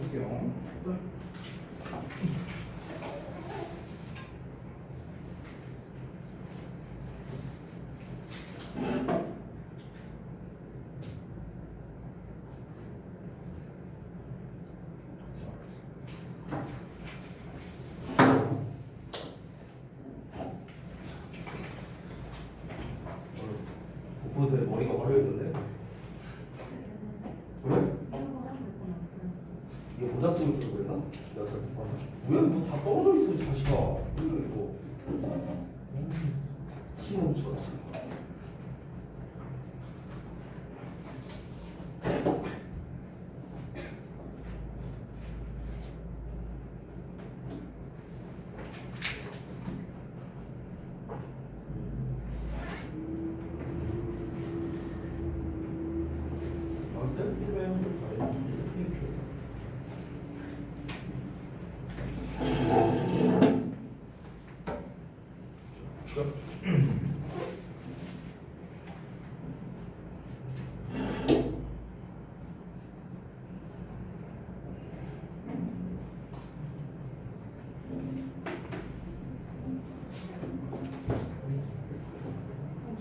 해볼게요. 곳곳에 머리가 화려했는데? 그래? 이거 모자 쓰고 있어서 그랬나? 내가 잘못 봤나? 왜? 뭐 다 떨어져 있어, 이 자식아. 이거. 치워쳐라.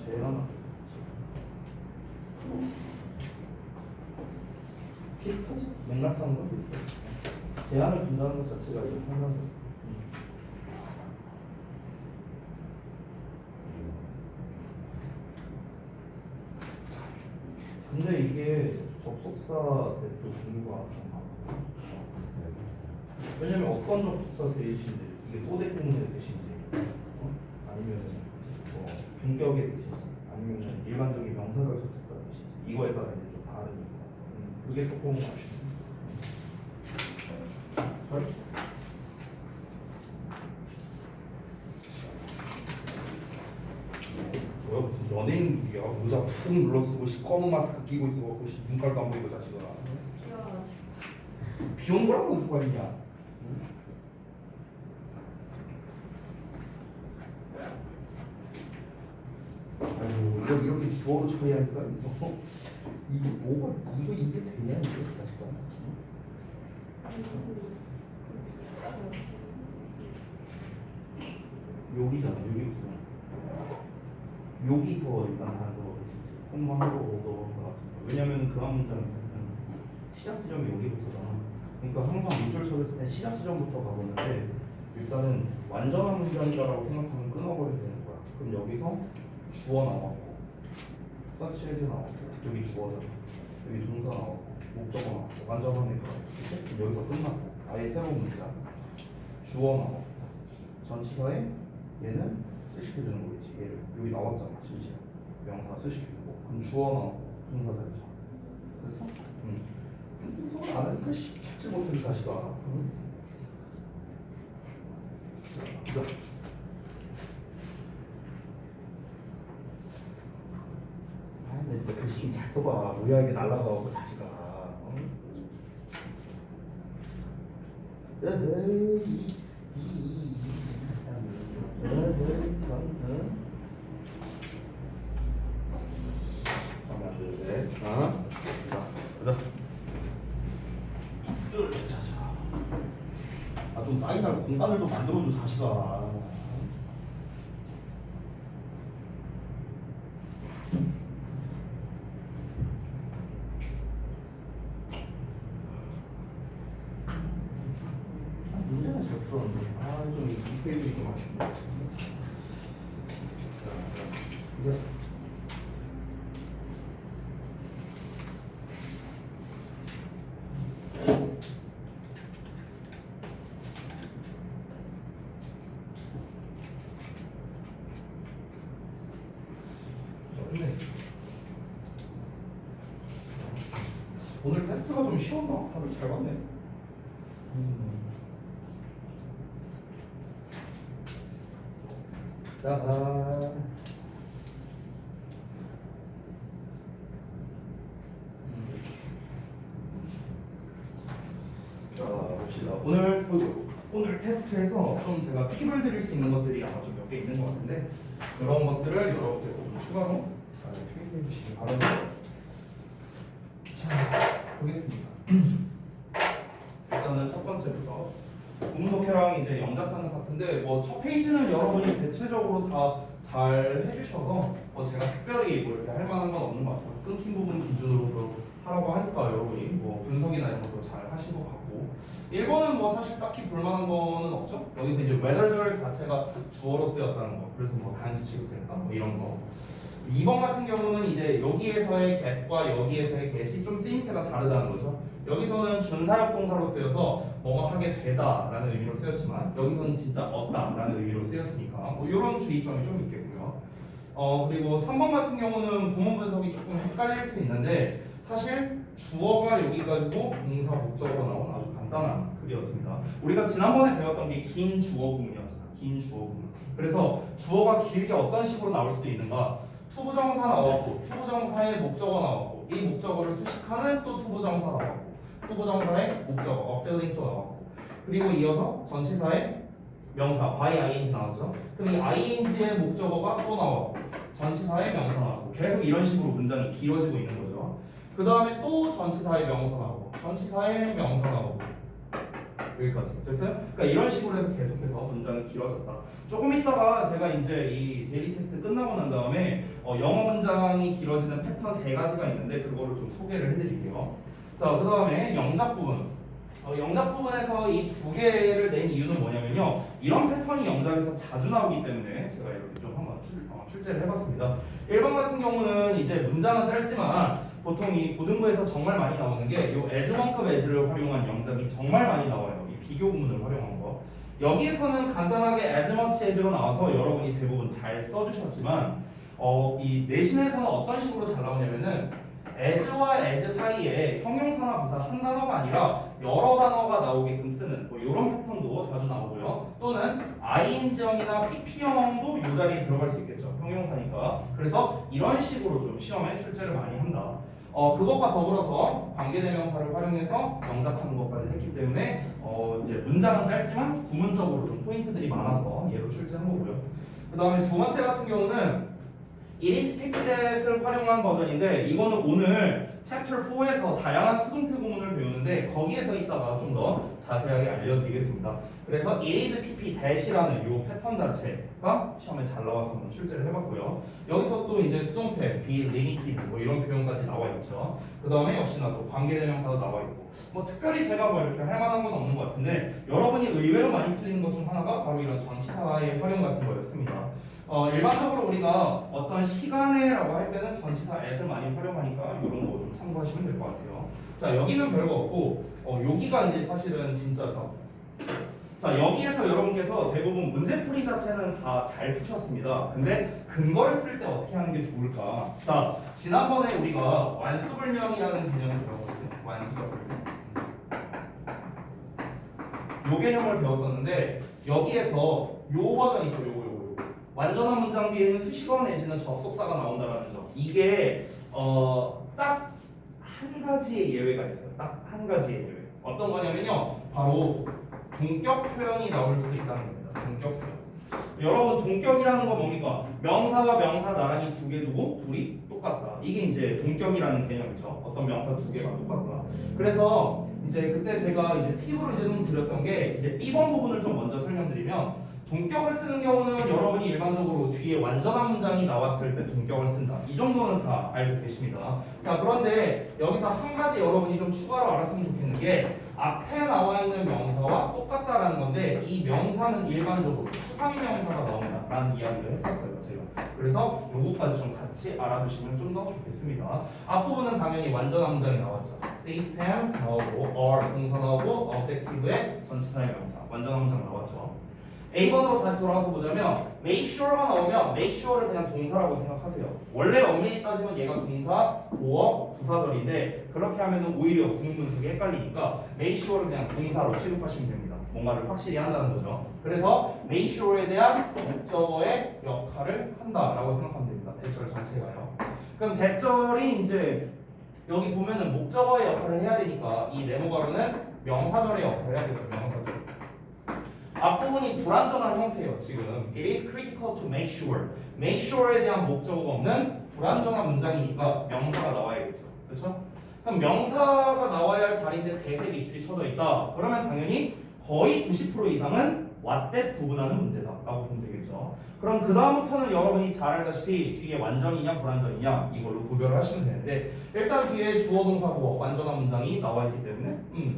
제하나 비슷하지? 맥락상으로 비슷해. 제한을 둔다는 것 자체가 이제 항상 근데 이게 접속사 대표 종류가 왜냐면 어떤 접속사 대신지 이게 소대 공문의 대신지 아니면 뭐 분격의 대신지 아니면 일반적인 명사절 접속사 대신지 이거에 따라 이제 좀 다르니까 그게 조금 아쉽네. 뭐야 무슨 연예인이야 모자 푹 눌러쓰고 검은 마스크 끼고 있어갖고 눈깔도 안 보이고 자식아 비 오는 거랑 무슨 관이냐. 아유 이거 이렇게 주어로 처리하니까 이게 뭐가 이게 되냐 이게 자식아. 여기잖아 여기서 일단 단서가 콤마하고 오더가 나왔습니다. 왜냐면 그 한 문장에서는 시작 지점이 여기부터잖아. 그러니까 항상 문절 처리했을 때 시작 지점부터 가보는데 일단은 완전한 문장이다라고 생각하면 끊어버리게 되는 거야. 그럼 여기서 주어 나왔고 서치 헤드 나왔고 여기 주어잖아. 여기 동사 나왔고 목적어 나왔고 완전한 애가 그럼 여기서 끝났고 아예 새로운 문장 주어 나왔고 전치사에 얘는 수식해주는 거겠지. 얘를 여기 나왔잖아 심지어 명사 수식해주고 그럼 주어 나오고 동사 자리잖아. 됐어? 분석을 안 하니까 찾지 못해 이 자식아. 자, 근데 글씨 잘 써봐. 뭐야 이게 날라가고 자식아. 좀 사인할 공간을 좀 만들어줘 자식아. 문제는 잘 풀었는데 좀 이 페이지 좀 아쉽네. 이제 오늘 테스트가 좀 쉬웠나? 다들 잘 봤네. 자, 봅시다. 오늘 테스트에서 좀 제가 팁을 드릴 수 있는 것들이 아마 좀 몇 개 있는 것 같은데 그런 것들을 여러분께서 좀 추가로 잘 팁해 주시기 바랍니다. 자, 보겠습니다. 일단은 첫 번째부터 구문독해랑 이제 영작하는 파트인데 뭐 첫 페이지는 여러분이 대체적으로 다 잘 해주셔서 뭐 제가 특별히 뭐 이렇게 할 만한 건 없는 것 같아요. 끊긴 부분 기준으로 하라고 하니까 여러분이 뭐 분석이나 이런 것도 잘 하신 것 같고 1번은 뭐 사실 딱히 볼만한 거는 없죠. 여기서 이제 whether 자체가 주어로 쓰였다는 거 그래서 뭐 단수 취급된다 뭐 이런 거 2번 같은 경우는 이제 여기에서의 get과 여기에서의 get이 좀 쓰임새가 다르다는 거죠. 여기서는 준사역 동사로 쓰여서 뭐뭐 하게 되다 라는 의미로 쓰였지만 여기서는 진짜 얻다 라는 의미로 쓰였으니까 뭐 이런 주의점이 좀 있겠고요. 그리고 3번 같은 경우는 구문 분석이 조금 헷갈릴 수 있는데 사실 주어가 여기까지고 동사 목적으로 나온 아주 간단한 글이었습니다. 우리가 지난번에 배웠던 게 긴 주어 구문이었잖아. 긴 주어 구문. 그래서 주어가 길게 어떤 식으로 나올 수도 있는가? 투부정사 나왔고 투부정사의 목적어 나왔고 이 목적어를 수식하는 또 투부정사 나왔고 투부정사의 목적어 filling 또 나왔고 그리고 이어서 전치사의 명사 by ing 나왔죠. 그럼 이 ing의 목적어가 또 나왔고 전치사의 명사 나왔고 계속 이런 식으로 문장이 길어지고 있는 거죠. 그 다음에 또 전치사의 명사 나오고 전치사의 명사 나오고 여기까지 됐어요? 그러니까 이런 식으로 해서 계속해서 문장이 길어졌다. 조금 있다가 제가 이제 이 데일리 테스트 끝나고 난 다음에 영어 문장이 길어지는 패턴 3가지가 있는데 그거를 좀 소개를 해드릴게요. 자, 그 다음에 영작 부분. 영작 부분에서 이 2개를 낸 이유는 뭐냐면요. 이런 패턴이 영작에서 자주 나오기 때문에 제가 이렇게 좀 한번 출제를 해봤습니다. 1번 같은 경우는 이제 문장은 짧지만 보통 이 고등부에서 정말 많이 나오는 게 이 as1급 as를 활용한 영작이 정말 많이 나와요. 이 비교 구문을 활용한 거. 여기에서는 간단하게 as much as로 나와서 여러분이 대부분 잘 써주셨지만 이 내신에서는 어떤 식으로 잘 나오냐면은 as와 as 사이에 형용사나 부사 한 단어가 아니라 여러 단어가 나오게끔 쓰는 뭐 이런 패턴도 자주 나오고요. 또는 ing형이나 pp형도 이 자리에 들어갈 수 있겠죠. 형용사니까. 그래서 이런 식으로 좀 시험에 출제를 많이 한다. 그것과 더불어서 관계대명사를 활용해서 영작하는 것까지 했기 때문에 이제 문장은 짧지만 구문적으로 좀 포인트들이 많아서 얘로 출제한 거고요. 그 다음에 두 번째 같은 경우는 It is picked that을 활용한 버전인데 이거는 오늘 챕터 4에서 다양한 수동태 구문을 배우는데 거기에서 이따가 좀 더 자세하게 알려드리겠습니다. 그래서 it is pp that이라는 이 패턴 자체가 시험에 잘 나와서 한번 출제를 해봤고요. 여기서 또 이제 수동태, be limited 뭐 이런 표현까지 나와 있죠. 그 다음에 역시나 또 관계대명사도 나와 있고 뭐 특별히 제가 뭐 이렇게 할 만한 건 없는 것 같은데 여러분이 의외로 많이 틀리는 것 중 하나가 바로 이런 전치사의 활용 같은 거였습니다. 일반적으로 우리가 어떤 시간에라고 할 때는 전치사 as를 많이 활용하니까 이런 거 좀 참고하시면 될 것 같아요. 자, 여기는 별거 없고 여기가 이제 사실은 진짜죠. 자, 여기에서 여러분께서 대부분 문제풀이 자체는 다 잘 푸셨습니다. 근데 근거를 쓸 때 어떻게 하는 게 좋을까? 자, 지난번에 우리가 완수불명이라는 개념을 배웠거든요. 완수불명. 요 개념을 배웠었는데 여기에서 요 버전 있죠. 요거. 완전한 문장 뒤에는 수식어 내지는 접속사가 나온다라는 점. 이게 딱 한 가지의 예외가 있어요. 딱 한 가지의 예외. 어떤 거냐면요. 바로 동격 표현이 나올 수 있다는 겁니다. 동격 표현. 여러분 동격이라는 거 뭡니까? 명사와 명사 나란히 2개 두고 둘이 똑같다. 이게 이제 동격이라는 개념이죠. 어떤 명사 2개가 똑같다. 그래서 이제 그때 제가 이제 팁으로 이제 좀 드렸던 게 이제 B번 부분을 좀 먼저 설명드리면 동격을 쓰는 경우는 여러분이 일반적으로 뒤에 완전한 문장이 나왔을 때 동격을 쓴다. 이 정도는 다 알고 계십니다. 자, 그런데 여기서 한 가지 여러분이 좀 추가로 알았으면 좋겠는 게 앞에 나와 있는 명사와 똑같다라는 건데 이 명사는 일반적으로 추상명사가 나온다라는 이야기를 했었어요. 제가. 그래서 요거까지 좀 같이 알아두시면 좀 더 좋겠습니다. 앞부분은 당연히 완전한 문장이 나왔죠. systems 나오고 are 동사 나오고 objective의 전치사의 명사 완전한 문장 나왔죠. A번으로 다시 돌아가서 보자면 make sure가 나오면 make sure를 그냥 동사라고 생각하세요. 원래 엄밀히 따지면 얘가 동사, 보어, 부사절인데 그렇게 하면 오히려 구문 분석이 헷갈리니까 make sure를 그냥 동사로 취급하시면 됩니다. 뭔가를 확실히 한다는 거죠. 그래서 make sure에 대한 목적어의 역할을 한다라고 생각하면 됩니다. 대절 전체가요. 그럼 대절이 이제 여기 보면은 목적어의 역할을 해야 되니까 이 네모가로는 명사절의 역할을 해야 되죠. 명사절. 앞부분이 불완전한 형태예요. 지금 It is critical to make sure. make sure에 대한 목적어가 없는 불완전한 문장이니까 명사가 나와야겠죠. 그렇죠? 그럼 명사가 나와야 할 자리인데 대세 밑줄이 쳐져 있다. 그러면 당연히 거의 90% 이상은 what that 구분하는 문제다라고 보면 되겠죠. 그럼 그 다음부터는 여러분이 잘 알다시피 뒤에 완전이냐 불완전이냐 이걸로 구별을 하시면 되는데 일단 뒤에 주어 동사 보어 완전한 문장이 나와 있기 때문에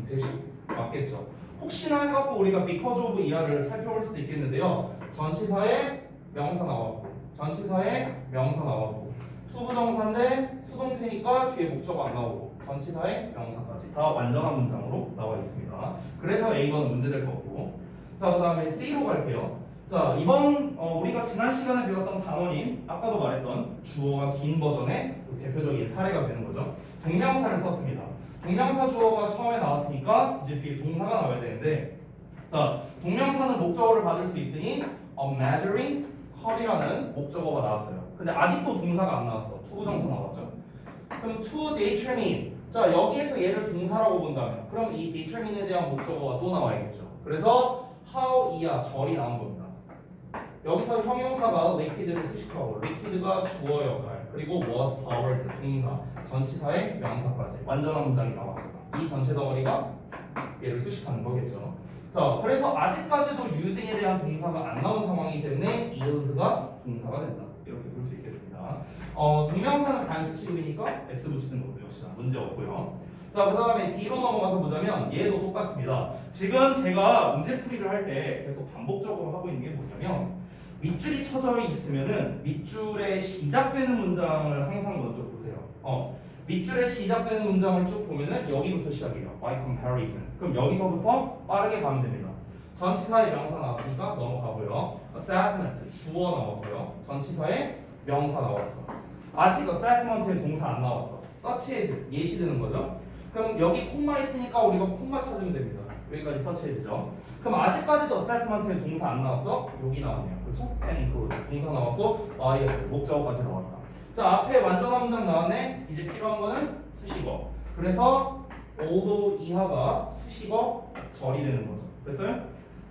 대신 맞겠죠. 혹시나 해갖고 우리가 because of 이하를 살펴볼 수도 있겠는데요. 전치사에 명사 나왔고 전치사에 명사 나왔고 투부정사인데 수동태니까 뒤에 목적 안 나오고 전치사에 명사까지 다 완전한 문장으로 나와 있습니다. 그래서 A번은 문제될 거고 자 그 다음에 C로 갈게요. 자 이번 우리가 지난 시간에 배웠던 단원인 아까도 말했던 주어가 긴 버전의 대표적인 사례가 되는 거죠. 동명사를 썼습니다. 동명사 주어가 처음에 나왔으니까 이제 뒤에 동사가 나와야 되는데 자 동명사는 목적어를 받을 수 있으니 a measuring cup이라는 목적어가 나왔어요. 근데 아직도 동사가 안 나왔어. 투부정사 나왔죠. 그럼 to determine 자 여기에서 얘를 동사라고 본다면 그럼 이 determine에 대한 목적어가 또 나와야겠죠. 그래서 how 이하 절이 나온 겁니다. 여기서 형용사가 liquid를 수식하고 liquid가 주어 역할 그리고 was powered 동사 전치사의 명사까지 완전한 문장이 나왔어요. 이 전체 덩어리가 얘를 수식하는 거겠죠. 자 그래서 아직까지도 using에 대한 동사가 안 나온 상황이기 때문에 is가 동사가 된다. 이렇게 볼 수 있겠습니다. 동명사는 단수 취급이니까 s 붙이는 것도 역시나 문제 없고요. 자, 그 다음에 D로 넘어가서 보자면 얘도 똑같습니다. 지금 제가 문제풀이를 할 때 계속 반복적으로 하고 있는 게 뭐냐면 밑줄이 쳐져 있으면은 밑줄에 시작되는 문장을 항상 먼저 보세요. 밑줄에 시작되는 문장을 쭉 보면은 여기부터 시작이에요. by comparison. 그럼 여기서부터 빠르게 가면 됩니다. 전치사의 명사 나왔으니까 넘어가고요. assessment 주어 나왔고요. 전치사의 명사 나왔어. 아직 assessment의 동사 안 나왔어. search as 예시되는 거죠. 그럼 여기 콤마 있으니까 우리가 콤마 찾으면 됩니다. 여기까지 search as죠. 그럼 아직까지도 assessment의 동사 안 나왔어? 여기 나왔네요. 그렇죠? and include 동사 나왔고 is 목적어까지 나왔다. 자 앞에 완전한 문장 나왔네. 이제 필요한 거는 수식어. 그래서 although 이하가 수식어 절이 되는 거죠. 됐어요?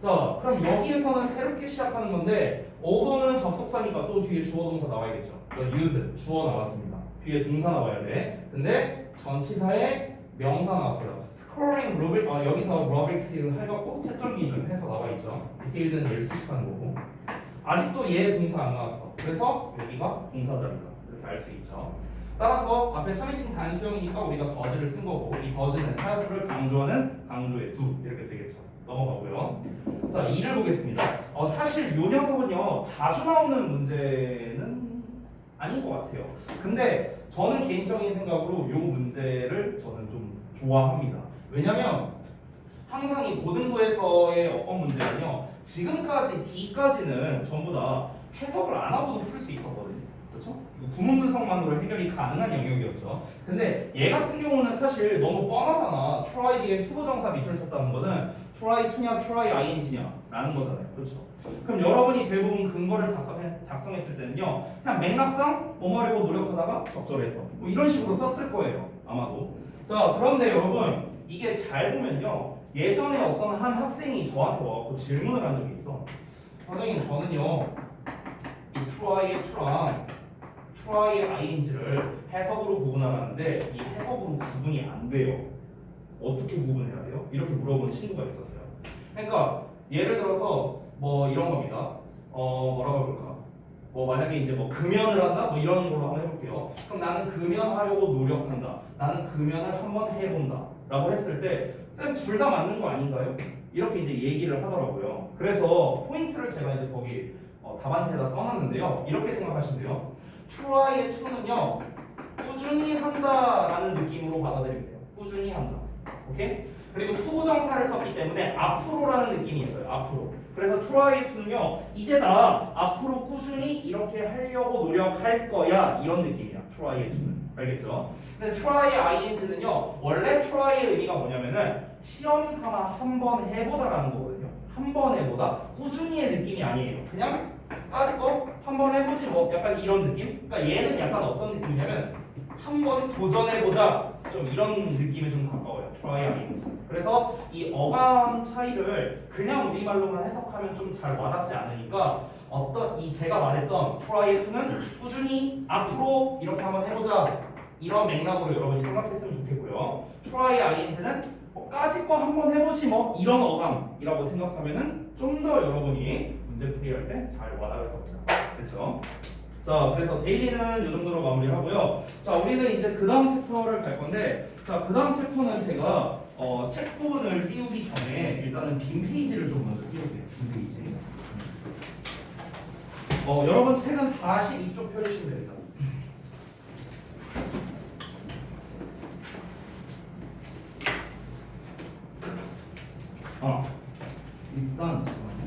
자 그럼 여기에서는 새롭게 시작하는 건데 although는 접속사니까 또 뒤에 주어 동사 나와야겠죠. use 주어 나왔습니다. 뒤에 동사 나와야 돼. 근데 전치사에 명사 나왔어요. scoring rubric 여기서 rubric을 해갖고 채점 기준 해서 나와 있죠. 디테일은 얘를 수식하는 거고 아직도 얘 동사 안 나왔어. 그래서 여기가 동사 자리다. 이렇게 알 수 있죠. 따라서 앞에 3인칭 단수형이니까 우리가 더즈를 쓴 거고 이 더즈는 타협을 강조하는 강조의 두 이렇게 되겠죠. 넘어가고요. 자 2를 보겠습니다. 사실 요 녀석은요 자주 나오는 문제는 아닌 것 같아요. 근데 저는 개인적인 생각으로 요 문제를 저는 좀 좋아합니다. 왜냐면 항상 이 고등부에서의 어법 문제는요 지금까지 D까지는 전부 다 해석을 안 하고도 풀 수 있었거든요. 그렇죠? 구문 분석만으로 해결이 가능한 영역이었죠. 근데 얘 같은 경우는 사실 너무 뻔하잖아. try 뒤에 투부정사 밑줄 쳤다는 거는 try to냐 try ing냐 라는 거잖아요. 그렇죠? 그럼 여러분이 대부분 근거를 작성했을 때는요 그냥 맥락상 뭐뭐 하려고 노력하다가 적절해서 뭐 이런 식으로 썼을 거예요. 아마도. 자 그런데 여러분 이게 잘 보면요 예전에 어떤 한 학생이 저한테 와서 질문을 한 적이 있어. 선생님 저는요 이 try의 to랑 try의 ing를 해석으로 구분하라는데 이 해석으로 구분이 안 돼요. 어떻게 구분해야 돼요? 이렇게 물어본 친구가 있었어요. 그러니까 예를 들어서 뭐 이런 겁니다. 뭐라고 해볼까? 뭐 만약에 이제 뭐 금연을 한다? 뭐 이런 걸로 한번 해볼게요. 그럼 나는 금연하려고 노력한다. 나는 금연을 한번 해본다. 라고 했을 때 쌤 둘 다 맞는 거 아닌가요? 이렇게 이제 얘기를 하더라고요. 그래서 포인트를 제가 이제 거기 답안지에다 써놨는데요. 이렇게 생각하시면 돼요. try의 to는요 꾸준히 한다라는 느낌으로 받아들이면 돼요. 꾸준히 한다. 오케이? 그리고 투부정사를 썼기 때문에 앞으로라는 느낌이 있어요. 앞으로. 그래서 try to는요 이제 나 앞으로 꾸준히 이렇게 하려고 노력할 거야 이런 느낌이야. try의 to는. 알겠죠? 근데 try의 ing는요 원래 try의 의미가 뭐냐면은 시험 삼아 한번 해보다라는 거거든요. 한 번 해보다 꾸준히의 느낌이 아니에요. 그냥 까짓 거 한번 해보지 뭐 약간 이런 느낌? 그러니까 얘는 약간 어떤 느낌이냐면 한번 도전해보자 좀 이런 느낌에 좀 가까워요. try ing. 그래서 이 어감 차이를 그냥 우리말로만 해석하면 좀 잘 와닿지 않으니까 어떤 이 제가 말했던 try to는 꾸준히 앞으로 이렇게 한번 해보자 이런 맥락으로 여러분이 생각했으면 좋겠고요. 있고요. try ing는 까짓 거 한번 해보지 뭐 이런 어감이라고 생각하면은 좀 더 여러분이 문제 풀이할 때 잘 와닿을 겁니다. 그렇죠? 자, 그래서 데일리는 이 정도로 마무리하고요. 자, 우리는 이제 그 다음 챕터를 갈 건데, 자, 그 다음 챕터는 제가 책 부분을 띄우기 전에 일단은 빈 페이지를 좀 먼저 띄울게요. 빈 페이지. 여러분 책은 42쪽 펴주시면 됩니다. 일단 잠깐만요.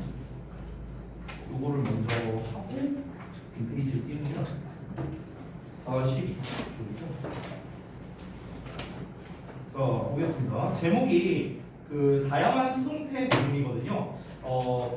요거를 먼저 하고 빈 페이지를 띄우면 42쪽이죠. 자, 보겠습니다. 제목이 그 다양한 수동태 부분이거든요.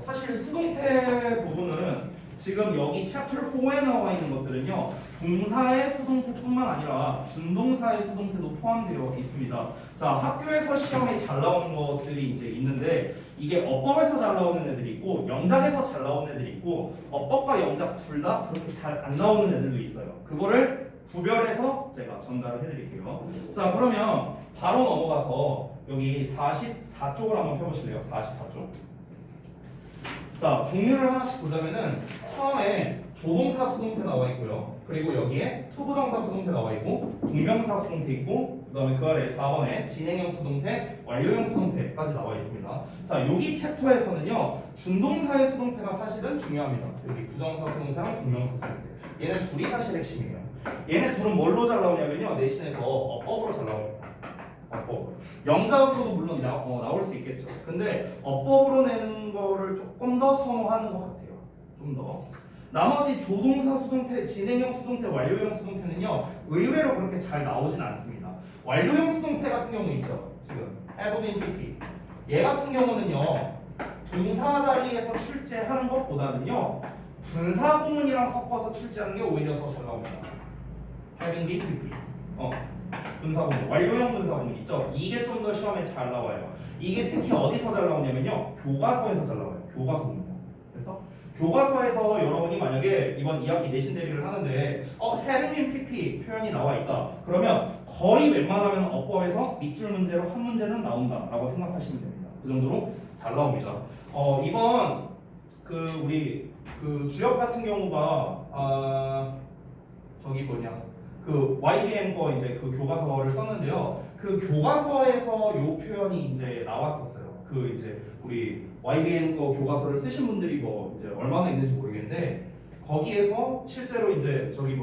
사실 수동태 부분은 지금 여기 챕터 4에 나와 있는 것들은요, 동사의 수동태뿐만 아니라 준동사의 수동태도 포함되어 있습니다. 자, 학교에서 시험에 잘 나오는 것들이 이제 있는데, 이게 어법에서 잘 나오는 애들이 있고 영작에서 잘 나오는 애들이 있고, 어법과 영작 둘 다 그렇게 잘 안 나오는 애들도 있어요. 그거를 구별해서 제가 전달을 해드릴게요. 자, 그러면 바로 넘어가서 여기 44쪽을 한번 펴보실래요? 44쪽. 자, 종류를 하나씩 보자면은 처음에 조동사 수동태 나와 있고요. 그리고 여기에 투부정사 수동태 나와 있고, 동명사 수동태 있고, 그다음에 그 아래 4번에 진행형 수동태, 완료형 수동태까지 나와 있습니다. 자, 여기 챕터에서는요, 준동사의 수동태가 사실은 중요합니다. 여기 부정사 수동태랑 동명사 수동태. 얘네 둘이 사실 핵심이에요. 얘네 둘은 뭘로 잘 나오냐면요, 내신에서 어법으로 잘 나옵니다. 어법. 영작으로도 물론 나올 수 있겠죠. 근데 어법으로 내는 거를 조금 더 선호하는 것 같아요. 좀 더. 나머지 조동사 수동태, 진행형 수동태, 완료형 수동태는요, 의외로 그렇게 잘 나오진 않습니다. 완료형 수동태 같은 경우 있죠. 지금 have been, pp. 얘 같은 경우는요, 동사 자리에서 출제하는 것보다는요, 분사 구문이랑 섞어서 출제하는 게 오히려 더 잘 나옵니다. having been, pp. 분사구문, 완료형 분사구문 있죠? 이게 좀 더 시험에 잘 나와요. 이게 특히 어디서 잘 나오냐면요, 교과서에서 잘 나와요. 교과서입니다. 그래서 교과서에서 여러분이 만약에 이번 2학기 내신 대비를 하는데 having been pp 표현이 나와 있다. 그러면 거의 웬만하면 어법에서 밑줄 문제로 한 문제는 나온다라고 생각하시면 됩니다. 그 정도로 잘 나옵니다. 이번 우리 주역 같은 경우가 저기 그 YBM 거 이제 그 교과서를 썼는데요. 그 교과서에서 요 표현이 이제 나왔었어요. 그 이제 우리 YBM 거 교과서를 쓰신 분들이 뭐 이제 얼마나 있는지 모르겠는데, 거기에서 실제로 이제 저기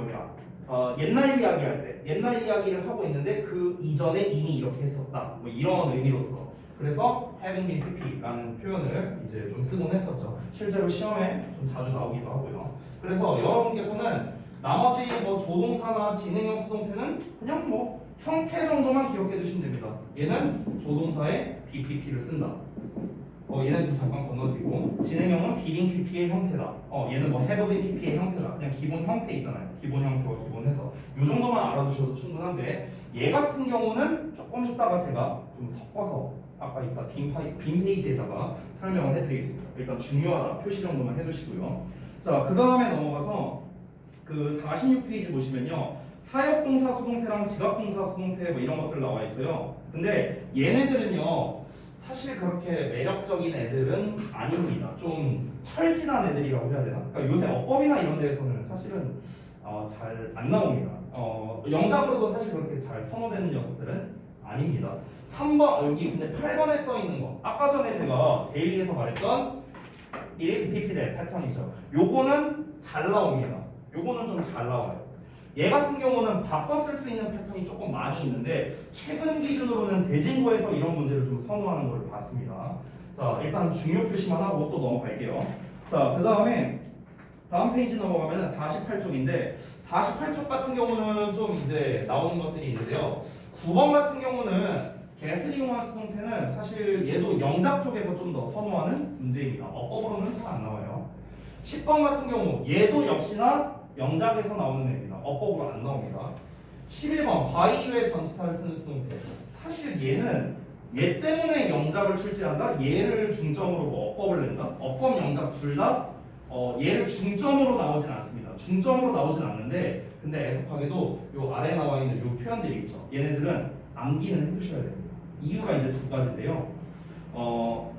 옛날 이야기할 때 옛날 이야기를 하고 있는데 그 이전에 이미 이렇게 했었다. 뭐 이런 의미로서. 그래서 having been pp라는 표현을 이제 좀 쓰곤 했었죠. 실제로 시험에 좀 자주 나오기도 하고요. 그래서 여러분께서는 나머지 뭐 조동사나 진행형 수동태는 그냥 뭐 형태 정도만 기억해 두시면 됩니다. 얘는 조동사에 BPP를 쓴다. 얘는 좀 잠깐 건너뛰고, 진행형은 being PP의 형태다. 얘는 뭐 have been PP의 형태다. 그냥 기본 형태 있잖아요. 기본 형태와 기본 해서 요 정도만 알아두셔도 충분한데, 얘 같은 경우는 조금 이따가 제가 좀 섞어서 아까 이따 빈 페이지에다가 설명을 해드리겠습니다. 일단 중요하다 표시 정도만 해두시고요. 자, 그 다음에 넘어가서 그 46페이지 보시면요, 사역동사 수동태랑 지각동사 수동태 뭐 이런 것들 나와 있어요. 근데 얘네들은요, 사실 그렇게 매력적인 애들은 아닙니다. 좀 철진한 애들이라고 해야 되나? 그러니까 요새 어법이나 이런 데에서는 사실은 잘 안 나옵니다. 영작으로도 사실 그렇게 잘 선호되는 녀석들은 아닙니다. 3번 여기 근데 8번에 써 있는 거, 아까 전에 제가 데일리에서 말했던 it is pp의 패턴이죠. 요거는 잘 나옵니다. 요거는 좀 잘 나와요. 얘 같은 경우는 바꿔 쓸 수 있는 패턴이 조금 많이 있는데, 최근 기준으로는 대진고에서 이런 문제를 좀 선호하는 걸 봤습니다. 자, 일단 중요 표시만 하고 또 넘어갈게요. 자, 그 다음에 다음 페이지 넘어가면 48쪽인데 48쪽 같은 경우는 좀 이제 나오는 것들이 있는데요. 9번 같은 경우는 게슬링화 수동태는 사실 얘도 영작 쪽에서 좀 더 선호하는 문제입니다. 어법으로는 잘 안 나와요. 10번 같은 경우 얘도 역시나 영작에서 나오는 애입니다. 어법으로 안 나옵니다. 11번 by 이외 전치사를 쓰는 수동태. 사실 얘는 얘 때문에 영작을 출제한다. 얘를 중점으로 뭐 어법을 낸다. 어법 영작 둘 다 얘를 중점으로 나오진 않습니다. 중점으로 나오진 않는데, 근데 애석하게도 요 아래 나와 있는 요 표현들이 있죠. 얘네들은 암기는 해두셔야 됩니다. 이유가 이제 두 가지인데요.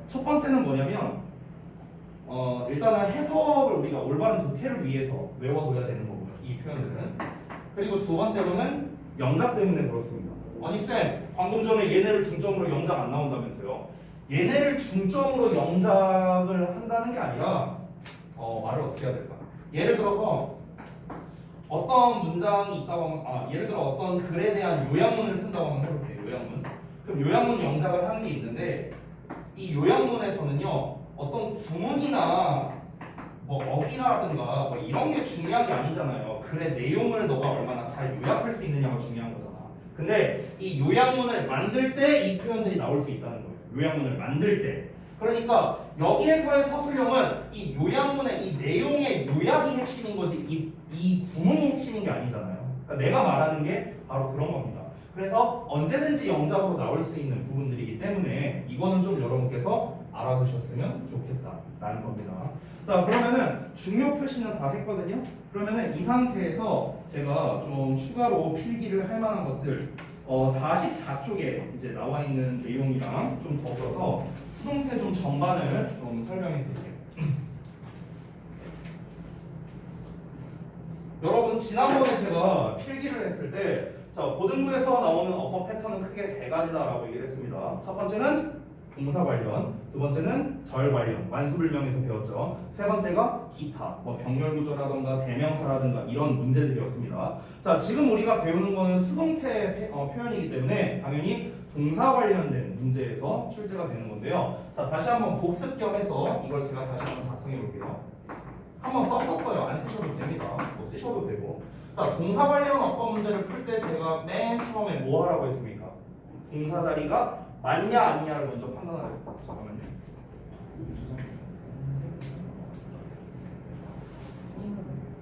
첫 번째는 뭐냐면 일단은 해석을 우리가 올바른 독해를 위해서 외워둬야 되는 거고요. 이 표현들은. 그리고 두 번째로는 영작 때문에 그렇습니다. 아니 쌤, 방금 전에 얘네를 중점으로 영작 안 나온다면서요. 얘네를 중점으로 영작을 한다는 게 아니라 말을 어떻게 해야 될까? 예를 들어서 어떤 문장이 있다고 하면 예를 들어 어떤 글에 대한 요약문을 쓴다고 한번 해볼게요. 요약문. 그럼 요약문 영작을 하는 게 있는데 이 요약문에서는요 어떤 구문이나 뭐 어휘라든가 뭐 이런 게 중요한 게 아니잖아요. 글의 내용을 너가 얼마나 잘 요약할 수 있느냐가 중요한 거잖아. 근데 이 요약문을 만들 때 이 표현들이 나올 수 있다는 거예요. 요약문을 만들 때. 그러니까 여기에서의 서술형은 이 요약문의 이 내용의 요약이 핵심인 거지 이 구문이 핵심인 게 아니잖아요. 그러니까 내가 말하는 게 바로 그런 겁니다. 그래서 언제든지 영작으로 나올 수 있는 부분들이기 때문에 이거는 좀 여러분께서 알아두셨으면 좋겠다라는 겁니다. 자, 그러면은 중요 표시는 다 했거든요. 그러면은 이 상태에서 제가 좀 추가로 필기를 할 만한 것들 44쪽에 이제 나와 있는 내용이랑 좀 더불어서 수동태 좀 전반을 좀 설명해 드릴게요. 여러분 지난번에 제가 필기를 했을 때 자, 고등부에서 나오는 어법 패턴은 크게 세 가지다라고 얘기를 했습니다. 첫 번째는 동사 관련, 두 번째는 절 관련, 완수불명에서 배웠죠. 세 번째가 기타, 뭐 병렬 구조라든가 대명사라든가 이런 문제들이었습니다. 자, 지금 우리가 배우는 거는 수동태 표현이기 때문에 당연히 동사 관련된 문제에서 출제가 되는 건데요. 자, 다시 한번 복습 겸해서 이걸 제가 다시 한번 작성해 볼게요. 한번 썼었어요. 안 쓰셔도 됩니다. 뭐 쓰셔도 되고. 자, 동사 관련 어법 문제를 풀 때 제가 맨 처음에 뭐 하라고 했습니까? 동사 자리가 맞냐 아니냐를 먼저 판단하라 했습니다. 잠깐만요.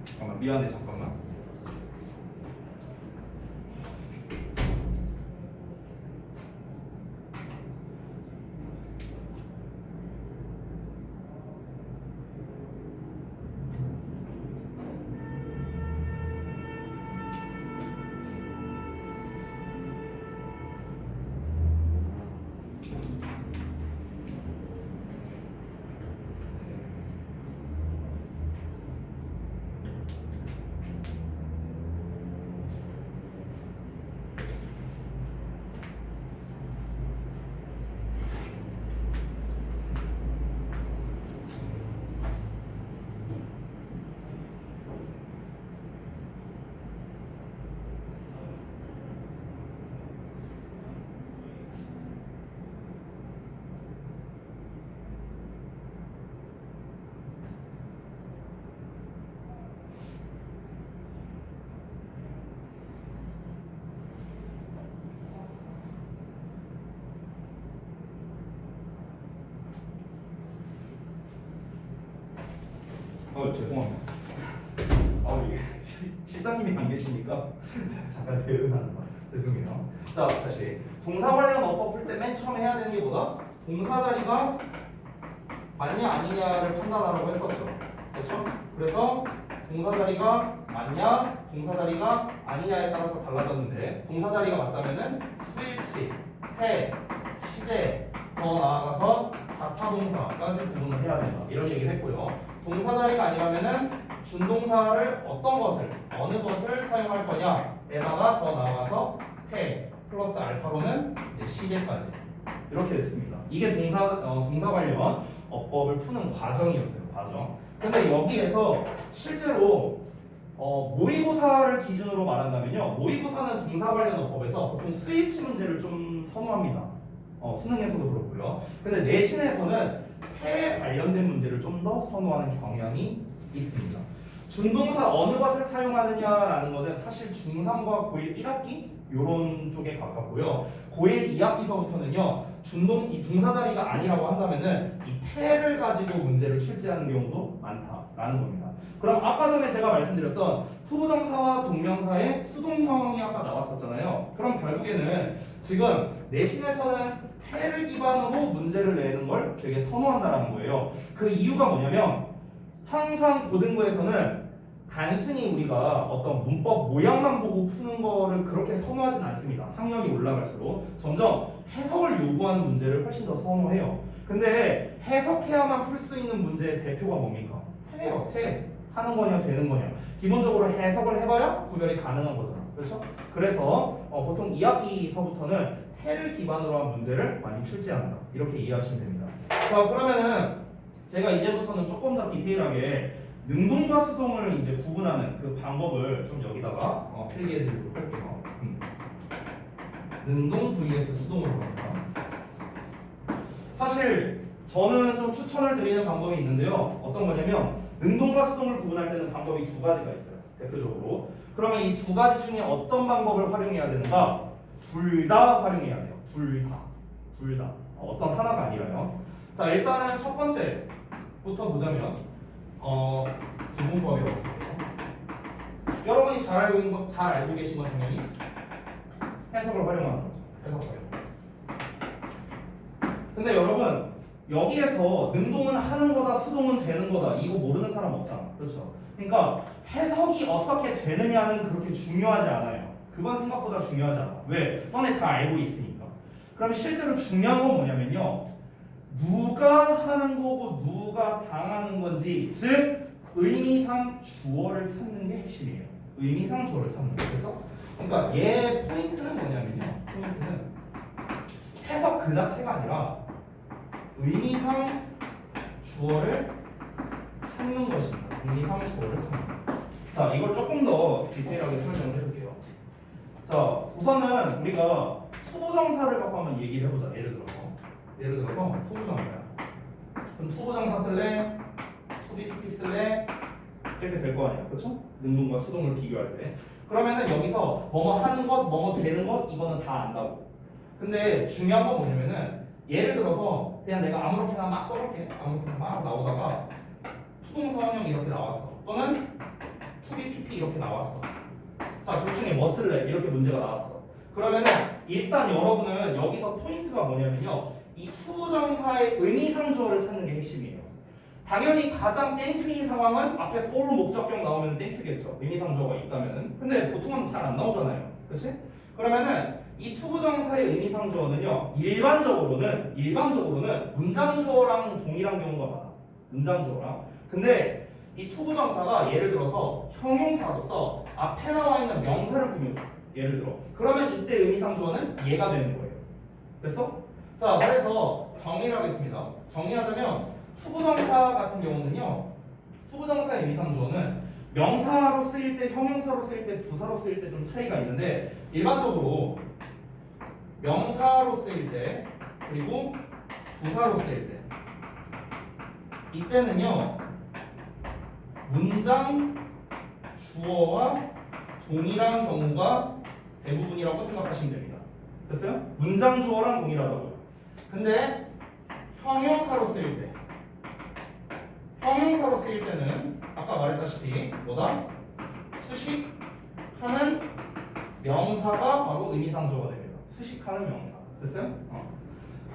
잠깐만, 미안해, 잠깐만. 죄송합니다. 이게 실장님이 안 계시니까 잠깐 대응하는 거 죄송해요. 자, 다시 동사 관련 어법 풀 때 맨 처음 해야 되는 게 뭐다? 동사 자리가 맞냐 아니냐를 판단하라고 했었죠. 그렇죠? 그래서 동사 자리가 맞냐, 동사 자리가 아니냐에 따라서 달라졌는데 동사 자리가 맞다면은 수일치, 해, 시제, 더 나아가서 자타동사까지 구분을 해야 된다. 이런 얘기를 했고요. 동사 자리가 아니라면은 준동사를 어떤 것을 어느 것을 사용할 거냐에다가 더 나아가서 해 플러스 알파로는 이제 시제까지 이렇게 됐습니다. 이게 동사 관련 어법을 푸는 과정이었어요. 과정. 근데 여기에서 실제로 모의고사를 기준으로 말한다면요, 모의고사는 동사 관련 어법에서 보통 스위치 문제를 좀 선호합니다. 수능에서도 그렇고요. 근데 내신에서는 태 관련된 문제를 좀 더 선호하는 경향이 있습니다. 준동사 어느 것을 사용하느냐라는 것은 사실 중3과 고1 1학기 요런 쪽에 가깝고요. 고1 2학기서부터는요, 이 동사 자리가 아니라고 한다면은 이 태를 가지고 문제를 출제하는 경우도 많다라는 겁니다. 그럼 아까 전에 제가 말씀드렸던 투부정사와 동명사의 수동형이 아까 나왔었잖아요. 그럼 결국에는 지금 내신에서는 태를 기반으로 문제를 내는 걸 되게 선호한다라는 거예요. 그 이유가 뭐냐면 항상 고등부에서는 단순히 우리가 어떤 문법 모양만 보고 푸는 거를 그렇게 선호하진 않습니다. 학년이 올라갈수록 점점 해석을 요구하는 문제를 훨씬 더 선호해요. 근데 해석해야만 풀 수 있는 문제의 대표가 뭡니까? 태예요. 태. 하는 거냐 되는 거냐. 기본적으로 해석을 해봐야 구별이 가능한 거잖아. 그렇죠? 그래서 보통 2학기서부터는 태를 기반으로 한 문제를 많이 출제한다. 이렇게 이해하시면 됩니다. 자, 그러면은 제가 이제부터는 조금 더 디테일하게 능동과 수동을 이제 구분하는 그 방법을 좀 여기다가 필기해 드리도록 할게요. 능동 vs 수동으로 갑니다. 사실 저는 좀 추천을 드리는 방법이 있는데요. 어떤 거냐면 능동과 수동을 구분할 때는 방법이 두 가지가 있어요. 대표적으로. 그러면 이 두 가지 중에 어떤 방법을 활용해야 되는가? 둘 다 활용해야 돼요. 둘 다. 둘 다. 어떤 하나가 아니라요. 자, 일단은 첫 번째부터 보자면 구분법이라고 쓸게요. 여러분이 잘 알고 계신 건 당연히 해석을 활용하는 거죠. 해석 활용. 근데 여러분 여기에서 능동은 하는 거다, 수동은 되는 거다 이거 모르는 사람 없잖아. 그렇죠? 그러니까 해석이 어떻게 되느냐는 그렇게 중요하지 않아요. 그건 생각보다 중요하지 않아. 왜? 너네 다 알고 있으니까. 그럼 실제로 중요한 건 뭐냐면요. 누가 하는 거고 누가 당하는 건지, 즉 의미상 주어를 찾는 게 핵심이에요. 의미상 주어를 찾는 거. 그래서 그러니까 얘 포인트는 뭐냐면요. 포인트는 해석 그 자체가 아니라 의미상 주어를 찾는 것입니다. 의미상 주어를 찾는 것. 자, 이걸 조금 더 디테일하게 설명을 해볼게요. 자, 우선은 우리가 투부정사를 갖고 한번 얘기를 해보자. 예를 들어서 투부정사야. 그럼 투부정사 쓸래? 투비PP 쓸래? 이렇게 될 거 아니야, 그렇죠? 능동과 수동을 비교할 때. 그러면은 여기서 뭐뭐 하는 것, 뭐뭐 되는 것 이거는 다 안다고. 근데 중요한 건 뭐냐면은 예를 들어서 그냥 내가 아무렇게나 막 써볼게. 아무렇게나 막 나오다가 투동사원형 이렇게 나왔어. 또는 투비PP 이렇게 나왔어. 자, 둘 중에 뭐 쓸래? 이렇게 문제가 나왔어. 그러면은 일단 여러분은 여기서 포인트가 뭐냐면요. 이 투부정사의 의미상 주어를 찾는 게 핵심이에요. 당연히 가장 땡큐인 상황은 앞에 for 목적격 나오면 땡큐겠죠. 의미상 주어가 있다면은. 근데 보통은 잘 안 나오잖아요. 그렇지? 그러면은 이 투부정사의 의미상 주어는요. 일반적으로는 문장 주어랑 동일한 경우가 많아. 문장 주어랑. 근데 이 투부정사가 예를 들어서 형용사로서 앞에 나와 있는 명사를 꾸며줘. 예를 들어. 그러면 이때 의미상 주어는 얘가 되는 거예요. 됐어? 자, 그래서 정리를 하겠습니다. 정리하자면 투부정사 같은 경우는요. 투부정사의 의미상 주어는 명사로 쓰일 때, 형용사로 쓰일 때, 부사로 쓰일 때 좀 차이가 있는데 일반적으로 명사로 쓰일 때 그리고 부사로 쓰일 때 이때는요. 문장 주어와 동일한 경우가 대부분이라고 생각하시면 됩니다. 됐어요? 문장 주어랑 동일하다고요. 근데 형용사로 쓰일 때는 아까 말했다시피 뭐다? 수식하는 명사가 바로 의미상 주어가 됩니다. 수식하는 명사. 됐어요?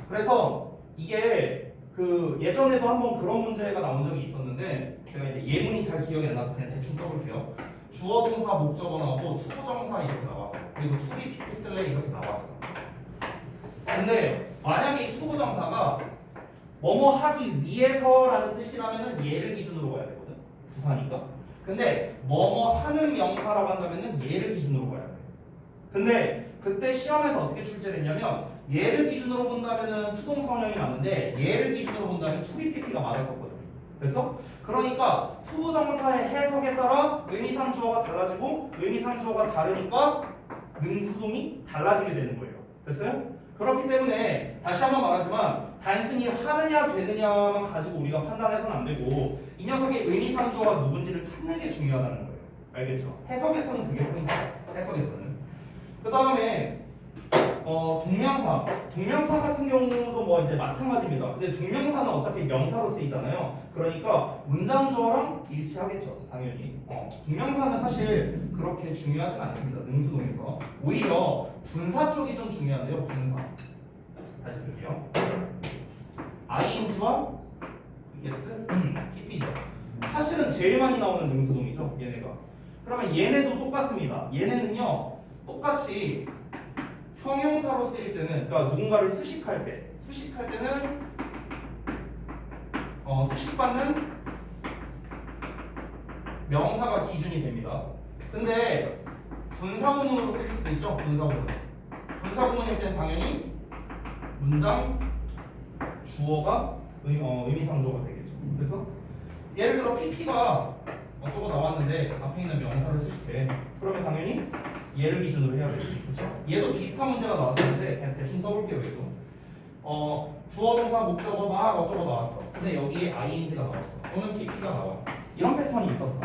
그래서 이게 그 예전에도 한번 그런 문제가 나온 적이 있었는데 제가 이제 예문이 잘 기억이 안 나서 그냥 대충 써볼게요. 주어 동사 목적어 나오고 투부정사 이렇게 나왔어. 그리고 투비 PP 쓸래 이렇게 나왔어. 근데 만약에 이 투부정사가 뭐뭐 하기 위해서라는 뜻이라면은 얘를 기준으로 봐야 되거든. 부사니까. 근데 뭐뭐 하는 명사라고 한다면은 얘를 기준으로 봐야 돼. 근데 그때 시험에서 어떻게 출제를 했냐면 얘를 기준으로 본다면은 투동사원형이 맞는데 얘를 기준으로 본다면 투비PP가 맞았었거든. 됐어? 그러니까 투부정사의 해석에 따라 의미상 주어가 달라지고 의미상 주어가 다르니까 능수동이 달라지게 되는 거예요. 됐어요? 그렇기 때문에 다시 한번 말하지만 단순히 하느냐 되느냐만 가지고 우리가 판단해서는 안 되고 이 녀석의 의미상 주어가 누군지를 찾는 게 중요하다는 거예요. 알겠죠? 해석에서는 그게 포인트야. 해석에서는. 그 다음에 동명사 같은 경우도 뭐 이제 마찬가지입니다. 근데 동명사는 어차피 명사로 쓰이잖아요. 그러니까 문장 주어랑 일치하겠죠, 당연히. 동명사는 사실 그렇게 중요하진 않습니다. 능수동에서 오히려 분사 쪽이 좀 중요한데요. 분사. 다시 쓸게요. ing와 vs pp죠. 사실은 제일 많이 나오는 능수동이 수동이죠, 얘네가. 그러면 얘네도 똑같습니다. 얘네는요, 똑같이 형용사로 쓰일 때는, 그러니까 누군가를 수식할 때는 수식받는 명사가 기준이 됩니다. 근데 분사구문으로 쓰일 수도 있죠, 분사구문. 분사구문일 때는 당연히 문장 주어가 의미상주어가 되겠죠. 그래서 예를 들어 PP가 어쩌고 나왔는데 앞에 있는 명사를 수식해. 그러면 당연히 얘를 기준으로 해야 되죠. 그렇죠? 얘도 비슷한 문제가 나왔었는데 그냥 대충 써볼게요. 얘도 주어 동사 목적어 막 어쩌고 나왔어. 근데 여기에 ing가 나왔어. 또는 pp가 나왔어. 이런 패턴이 있었어.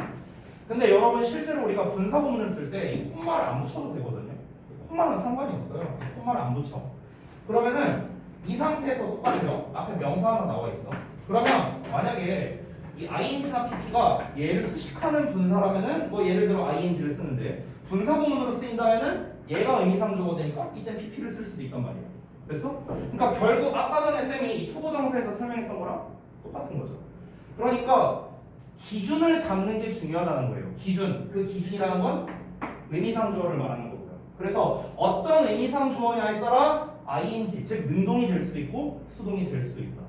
근데 여러분 실제로 우리가 분사구문을 쓸 때 이 콤마를 안 붙여도 되거든요. 콤마는 상관이 없어요. 콤마를 안 붙여. 그러면은 이 상태에서 똑같아요. 앞에 명사 하나 나와 있어. 그러면 만약에 이 ing나 pp가 얘를 수식하는 분사라면은 뭐 예를 들어 ing를 쓰는데 분사구문으로 쓰인다면은 얘가 의미상주어가 되니까 이때 pp를 쓸 수도 있단 말이에요. 됐어? 그러니까 결국 아까 전에 쌤이 이 투부정사에서 설명했던 거랑 똑같은 거죠. 그러니까 기준을 잡는 게 중요하다는 거예요. 기준. 그 기준이라는 건 의미상주어를 말하는 거고요. 그래서 어떤 의미상주어냐에 따라 ing, 즉 능동이 될 수도 있고 수동이 될 수도 있다.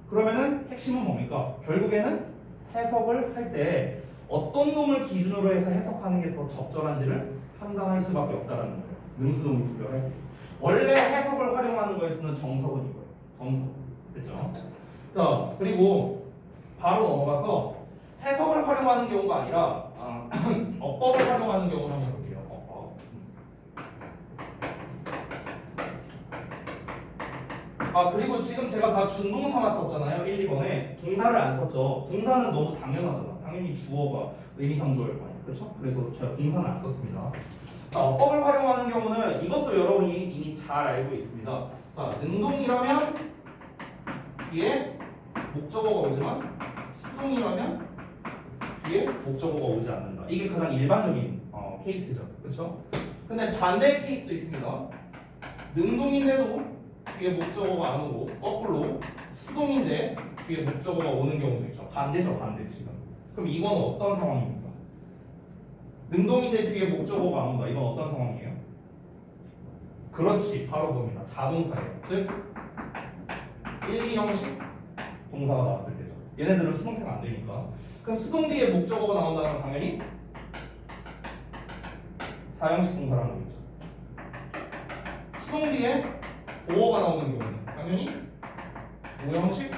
그러면은 핵심은 뭡니까? 결국에는 해석을 할 때 어떤 놈을 기준으로 해서 해석하는 게 더 적절한지를 판단할 수밖에 없다는 거예요. 능수동을 구별할 때. 원래 해석을 활용하는 거에서는 정석은 이거예요. 정석. 됐죠? 자, 그리고 바로 넘어가서 해석을 활용하는 경우가 아니라 어법을 활용하는 경우를 한번 볼게요. 어법. 그리고 지금 제가 다 준동사만 썼잖아요. 1, 2번에 동사를 안 썼죠. 동사는 너무 당연하잖아. 당연히 주어가 의미상주어일 거 아니에요. 그렇죠? 그래서 제가 동사는 안 썼습니다. 자, 어법을 활용하는 경우는 이것도 여러분이 이미 잘 알고 있습니다. 자, 능동이라면 뒤에 목적어가 오지만 수동이라면 뒤에 목적어가 오지 않는다. 이게 가장 일반적인 케이스죠. 그렇죠? 근데 반대 케이스도 있습니다. 능동인데도 뒤에 목적어가 안 오고 거꾸로 수동인데 뒤에 목적어가 오는 경우도 있죠. 반대죠, 반대 지금. 그럼 이건 어떤 상황입니까? 능동인데 뒤에 목적어가 안 온다. 이건 어떤 상황이에요? 그렇지, 바로 그겁니다. 자동사예요. 즉 1, 2형식 동사가 나왔을 때죠. 얘네들은 수동태가 안 되니까. 그럼 수동 뒤에 목적어가 나온다면 당연히 4형식 동사라는 거겠죠. 수동 뒤에 보어가 나오는 경우는 당연히 5형식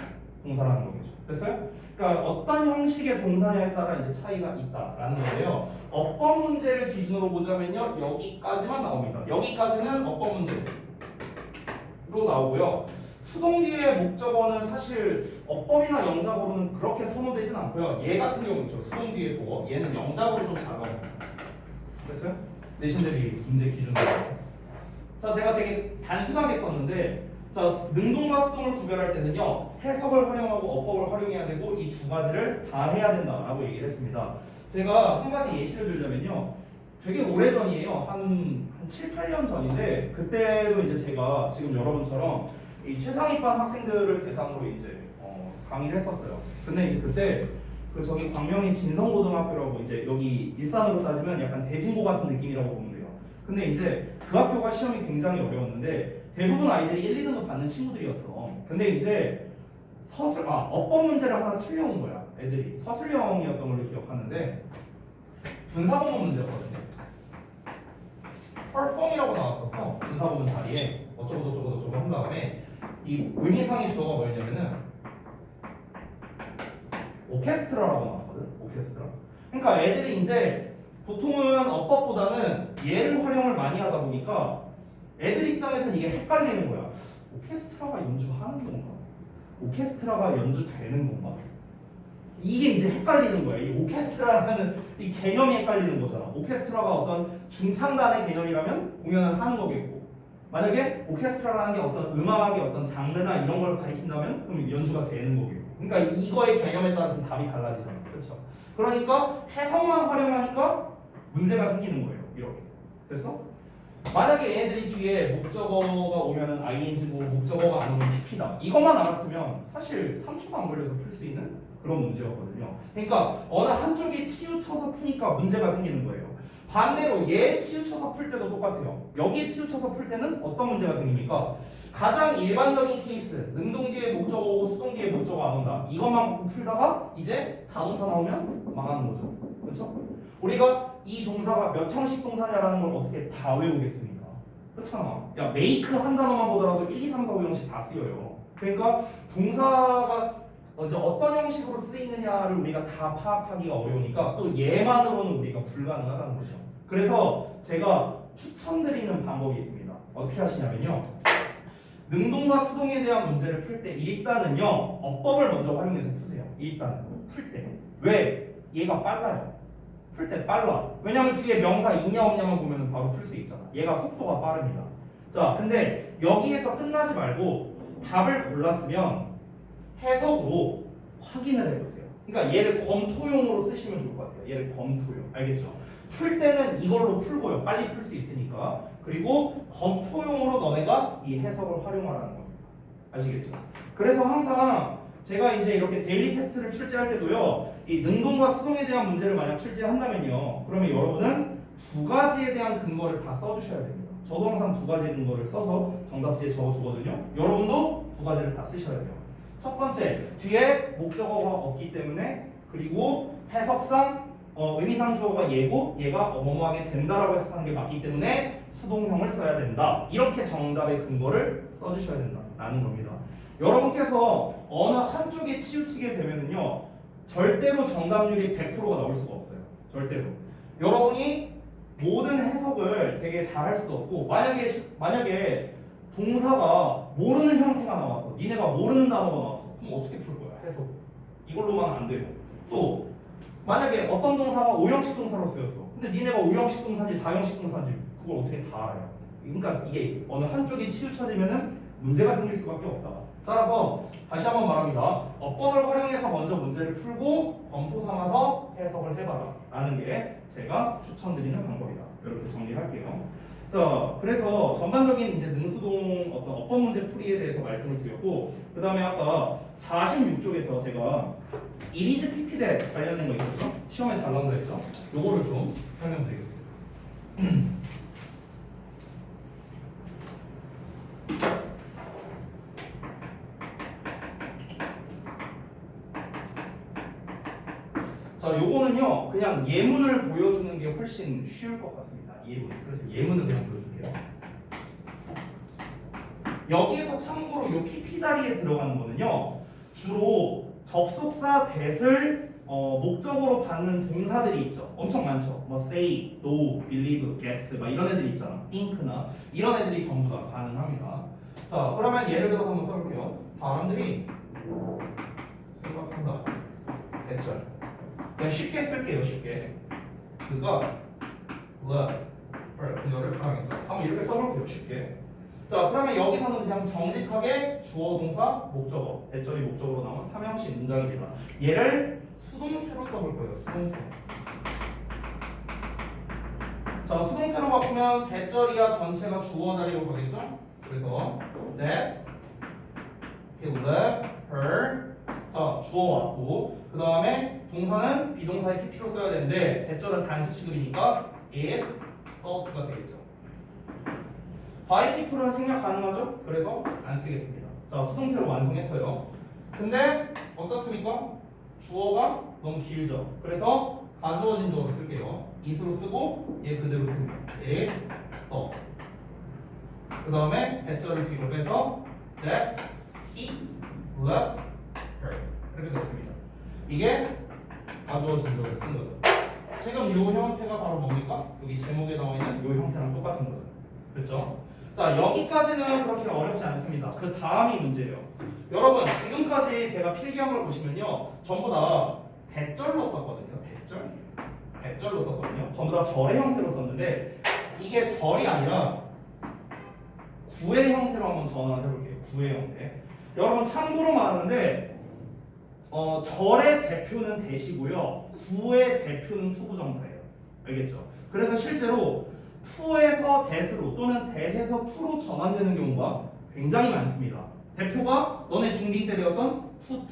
동사라는 거겠죠. 됐어요? 그러니까 어떤 형식의 동사냐에 따라 이제 차이가 있다라는 거예요. 어법 문제를 기준으로 보자면요, 여기까지만 나옵니다. 여기까지는 어법 문제로 나오고요. 수동 뒤에 목적어는 사실 어법이나 영작으로는 그렇게 선호되진 않고요. 얘 같은 경우 있죠. 수동 뒤에 보어. 얘는 영작으로 좀 잘 나옵니다. 됐어요? 내신들이 문제 기준으로. 자, 제가 되게 단순하게 썼는데, 자, 능동과 수동을 구별할 때는요, 해석을 활용하고 어법을 활용해야 되고 이 두 가지를 다 해야 된다라고 얘기를 했습니다. 제가 한 가지 예시를 들자면요, 되게 오래 전이에요. 한 7, 8년 전인데 그때도 이제 제가 지금 여러분처럼 이 최상위반 학생들을 대상으로 이제 강의를 했었어요. 근데 이제 그때 그 저기 광명의 진성고등학교라고 이제 여기 일산으로 따지면 약간 대진고 같은 느낌이라고 보면 돼요. 근데 이제 그 학교가 시험이 굉장히 어려웠는데 대부분 아이들이 1, 2등급 받는 친구들이었어. 근데 이제 어법 문제를 하나 틀려온 거야. 애들이 서술형이었던 걸로 기억하는데 분사구문 문제였거든요. perform이라고 나왔었어. 분사구문 자리에 어쩌고 한 다음에 이 의미상의 주어가 뭐였냐면은 오케스트라라고 나왔거든. 오케스트라. 그러니까 애들이 이제 보통은 어법보다는 얘를 활용을 많이 하다 보니까 애들 입장에서는 이게 헷갈리는 거야. 오케스트라가 연주하는 건가? 오케스트라가 연주되는 건가? 이게 이제 헷갈리는 거야. 이 오케스트라라는 이 개념이 헷갈리는 거잖아. 오케스트라가 어떤 중창단의 개념이라면 공연을 하는 거겠고, 만약에 오케스트라라는 게 어떤 음악의 어떤 장르나 이런 걸 가리킨다면 그럼 연주가 되는 거겠고. 그러니까 이거의 개념에 따라서 답이 달라지잖아. 그렇죠? 그러니까 해석만 활용하니까 문제가 생기는 거예요. 이렇게. 됐어? 만약에 얘네들이 뒤에 목적어가 오면은 ing고 목적어가 안 오면 pp다. 이것만 알았으면 사실 3초도 안 걸려서 풀 수 있는 그런 문제였거든요. 그러니까 어느 한쪽이 치우쳐서 푸니까 문제가 생기는 거예요. 반대로 얘 치우쳐서 풀 때도 똑같아요. 여기에 치우쳐서 풀 때는 어떤 문제가 생깁니까? 가장 일반적인 케이스, 능동 뒤에 목적어 오고 수동 뒤에 목적어 안 온다. 이것만 갖고 풀다가 이제 자동사 나오면 망하는 거죠. 그렇죠? 우리가 이 동사가 몇 형식 동사냐라는 걸 어떻게 다 외우겠습니까? 그렇잖아. 야, make 한 단어만 보더라도 1, 2, 3, 4, 5형식 다 쓰여요. 그러니까 동사가 이제 어떤 형식으로 쓰이느냐를 우리가 다 파악하기가 어려우니까 또 얘만으로는 우리가 불가능하다는 거죠. 그래서 제가 추천드리는 방법이 있습니다. 어떻게 하시냐면요. 능동과 수동에 대한 문제를 풀 때 일단은요. 어법을 먼저 활용해서 푸세요. 일단 풀 때. 왜? 얘가 빨라요. 풀 때 빨라. 왜냐면 뒤에 명사 있냐 없냐만 보면 바로 풀 수 있잖아. 얘가 속도가 빠릅니다. 자, 근데 여기에서 끝나지 말고 답을 골랐으면 해석으로 확인을 해보세요. 그러니까 얘를 검토용으로 쓰시면 좋을 것 같아요. 얘를 검토용. 알겠죠? 풀 때는 이걸로 풀고요. 빨리 풀 수 있으니까. 그리고 검토용으로 너네가 이 해석을 활용하라는 겁니다. 아시겠죠? 그래서 항상 제가 이제 이렇게 데일리 테스트를 출제할 때도요. 이 능동과 수동에 대한 문제를 만약 출제한다면요. 그러면 여러분은 두 가지에 대한 근거를 다 써주셔야 됩니다. 저도 항상 두 가지 근거를 써서 정답지에 적어주거든요. 여러분도 두 가지를 다 쓰셔야 돼요. 첫 번째, 뒤에 목적어가 없기 때문에 그리고 해석상 의미상 주어가 얘고 얘가 뭐뭐하게 된다라고 해석하는 게 맞기 때문에 수동형을 써야 된다. 이렇게 정답의 근거를 써주셔야 된다라는 겁니다. 여러분께서 어느 한쪽에 치우치게 되면은요 절대로 정답률이 100%가 나올 수가 없어요. 절대로. 여러분이 모든 해석을 되게 잘할 수도 없고 만약에 동사가 모르는 형태가 나왔어. 니네가 모르는 단어가 나왔어. 그럼 어떻게 풀 거야? 해석. 이걸로만 안 돼요. 또 만약에 어떤 동사가 5형식 동사로 쓰였어. 근데 니네가 5형식 동사인지 4형식 동사인지 그걸 어떻게 다 알아요? 그러니까 이게 어느 한쪽이 치우쳐지면은 문제가 생길 수밖에 없다. 따라서 다시 한번 말합니다. 어법을 활용해서 먼저 문제를 풀고 검토 삼아서 해석을 해봐라 라는 게 제가 추천드리는 방법이다. 이렇게 정리할게요. 자, 그래서 전반적인 이제 능수동 어떤 어법 문제 풀이에 대해서 말씀을 드렸고, 그 다음에 아까 46쪽에서 제가 이리즈 PP대 관련된 거 있었죠? 시험에 잘 나온다 했죠? 요거를 좀 설명드리겠습니다. 자, 요거는요 그냥 예문을 보여주는 게 훨씬 쉬울 것 같습니다. 예문. 그래서 예문을 그냥 보여줄게요. 여기에서 참고로 요 PP 자리에 들어가는 거는요 주로 접속사 that을 목적으로 받는 동사들이 있죠. 엄청 많죠. 뭐 say, do, believe, guess 막 이런 애들이 있잖아. think나 이런 애들이 전부 다 가능합니다. 자, 그러면 예를 들어서 한번 써볼게요. 사람들이 생각한다. 대절. 그냥 쉽게 쓸게요. 쉽게. 그가 그녀를 사랑했다. 한번 이렇게 써볼게요. 쉽게. 자, 그러면 여기서는 그냥 정직하게 주어 동사 목적어 대절이 목적어로 나온 삼형식 문장입니다. 얘를 수동태로 써볼 거예요. 수동태. 자, 수동태로 바꾸면 대절이야 전체가 주어 자리로 가겠죠? 그래서 that he left her. 자, 주어 왔고 그 다음에 동사는 비동사의 pp로 써야 되는데 대절은 단수 취급이니까 it thought가 되겠죠. by people은 생략 가능하죠? 그래서 안 쓰겠습니다. 자, 수동태로 완성했어요. 근데 어떻습니까? 주어가 너무 길죠. 그래서 가주어진 주어로 쓸게요. it으로 쓰고 얘 그대로 씁니다. it, thought. 그 다음에 대절을 뒤로 빼서 that he left her. 이렇게 됐습니다. 이게 가주어진 주어를 쓴 거죠. 지금 이 형태가 바로 뭡니까? 여기 제목에 나와 있는 이 형태랑 똑같은 거죠. 그렇죠? 자, 여기까지는 그렇게 어렵지 않습니다. 그 다음이 문제예요. 여러분, 지금까지 제가 필기한 걸 보시면요, 전부 다 대절로 썼거든요. 대절로 썼거든요. 전부 다 절의 형태로 썼는데 이게 절이 아니라 구의 형태로 한번 전환해 볼게요. 구의 형태. 여러분 참고로 말하는데 절의 대표는 대시고요. 구의 대표는 투부정사예요. 알겠죠? 그래서 실제로 투에서 대스로 또는 대에서 투로 전환되는 경우가 굉장히 많습니다. 대표가 너네 중딩 때 배웠던 투